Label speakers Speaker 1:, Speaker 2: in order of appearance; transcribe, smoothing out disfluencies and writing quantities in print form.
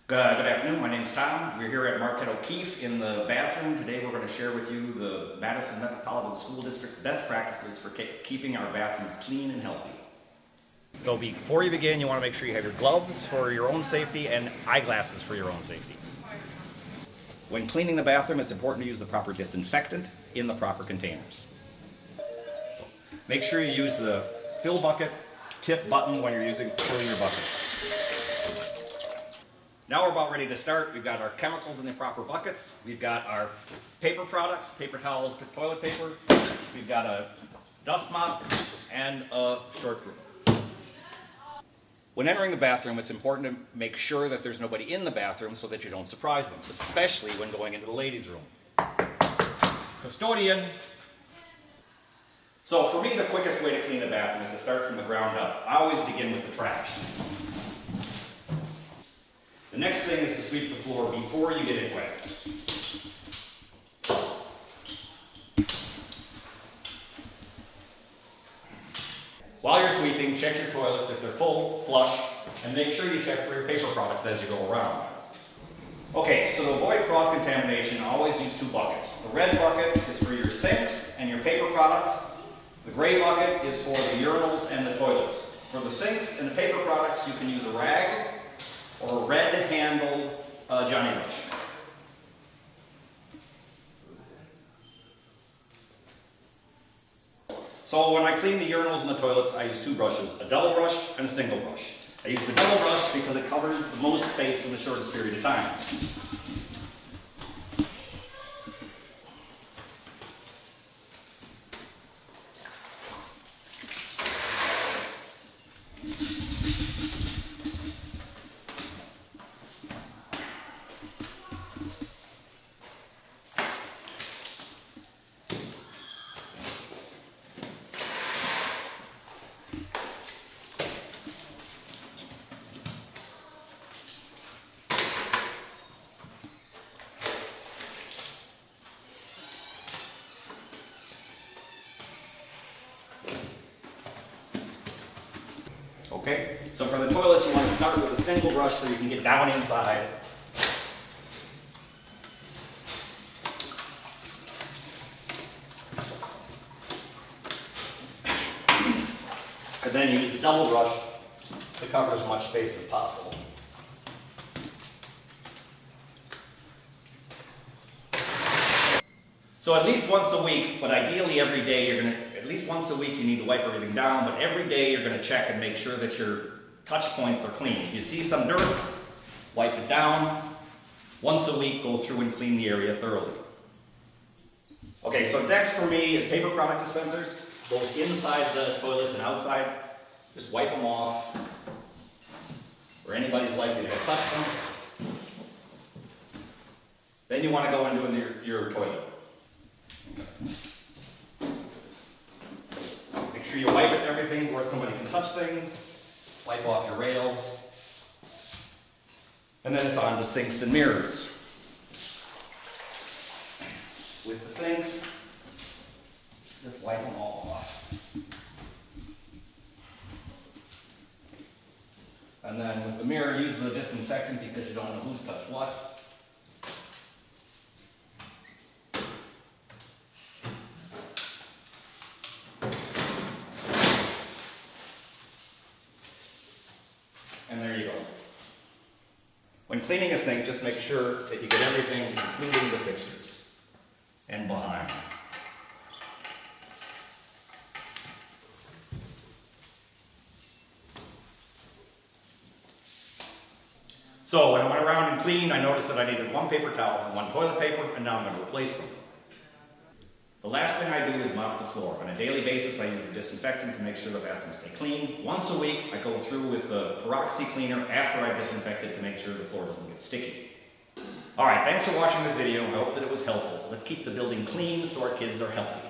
Speaker 1: Good afternoon, my name is Tom. We're here at Marquette O'Keefe in the bathroom. Today we're going to share with you the Madison Metropolitan School District's best practices for keeping our bathrooms clean and healthy. So before you begin, you want to make sure you have your gloves for your own safety and eyeglasses for your own safety. When cleaning the bathroom, it's important to use the proper disinfectant in the proper containers. Make sure you use the fill bucket tip button when you're filling your bucket. Now we're about ready to start. We've got our chemicals in the proper buckets. We've got our paper products, paper towels, toilet paper. We've got a dust mop and a short broom. When entering the bathroom, it's important to make sure that there's nobody in the bathroom so that you don't surprise them, especially when going into the ladies' room. Custodian. So for me, the quickest way to clean a bathroom is to start from the ground up. I always begin with the trash. The next thing is to sweep the floor before you get it wet. While you're sweeping, check your toilets if they're full, flush, and make sure you check for your paper products as you go around. Okay, so to avoid cross-contamination, always use two buckets. The red bucket is for your sinks and your paper products. The gray bucket is for the urinals and the toilets. For the sinks and the paper products, you can use a rag or a red-handled Johnny Rush. So when I clean the urinals and the toilets, I use two brushes, a double brush and a single brush. I use the double brush because it covers the most space in the shortest period of time. Okay, so for the toilets, you want to start with a single brush so you can get down inside. And then use the double brush to cover as much space as possible. So at least once a week, but ideally every day, at least once a week you need to wipe everything down, but every day you're going to check and make sure that your touch points are clean. If you see some dirt, wipe it down. Once a week, go through and clean the area thoroughly. Okay, so next for me is paper product dispensers, both inside the toilets and outside. Just wipe them off where anybody's likely to touch them. Then you want to go into your toilet. Make sure you wipe everything where somebody can touch things. Wipe off your rails. And then it's on to sinks and mirrors. With the sinks, just wipe them all off. And then with the mirror, use the disinfectant because you don't know who's touched what. And there you go. When cleaning a sink, just make sure that you get everything, including the fixtures and behind. So when I went around and cleaned, I noticed that I needed one paper towel and one toilet paper, and now I'm going to replace them. The last thing I do is mop the floor. On a daily basis, I use the disinfectant to make sure the bathrooms stay clean. Once a week, I go through with the peroxy cleaner after I disinfect it to make sure the floor doesn't get sticky. All right, thanks for watching this video. I hope that it was helpful. Let's keep the building clean so our kids are healthy.